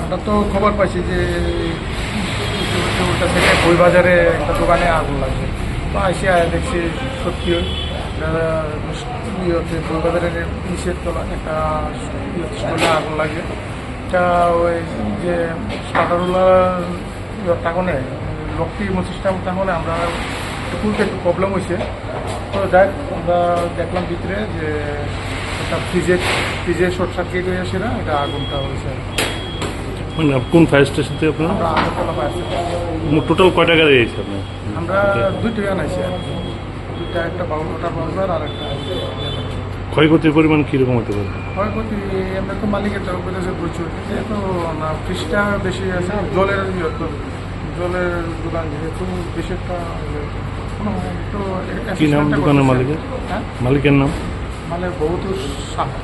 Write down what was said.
আমরা তো খবর পাইছি যে ওটা থেকে বইবাজারে একটা দোকানে আগুন লাগছে, তো আসিয়া দেখছি সত্যি বইবাজারের নিচের তলা একটা স্কুলে আগুন লাগে। এটা ওই যে স্টার্টারওয়ালার টাকনে লক্ষ্মী সিস্টেম তাহলে আমরা খুলতে একটু প্রবলেম হয়েছে। তো যাই আমরা দেখলাম ভিতরে যে একটা ফ্রিজে শর্ট সার্কিট হয়েছে না, এটা আগুনটা হয়েছে। মানে কোন ফায়ার স্টেশন থেকে আপনারা? আমরা আগরতলা ফায়ার স্টেশন। টোটাল কয় টাকা দিয়েছে আপনার? আমরা দুইটা আনাইছি, দুইটা, একটা ওটা বাজার আর একটা। ক্ষয়ক্ষতির পরিমাণ কীরকম হতে পারে? ক্ষয়ক্ষতি আমরা তো মালিকের তরফ থেকে প্রচুর, যেহেতু না ফ্রিজটা বেশি আছে, জলের দোকান যেহেতু বেশি একটা তো। কী নাম দোকানের মালিকের? হ্যাঁ, মালিকের নাম? মানে বহুত সাহা।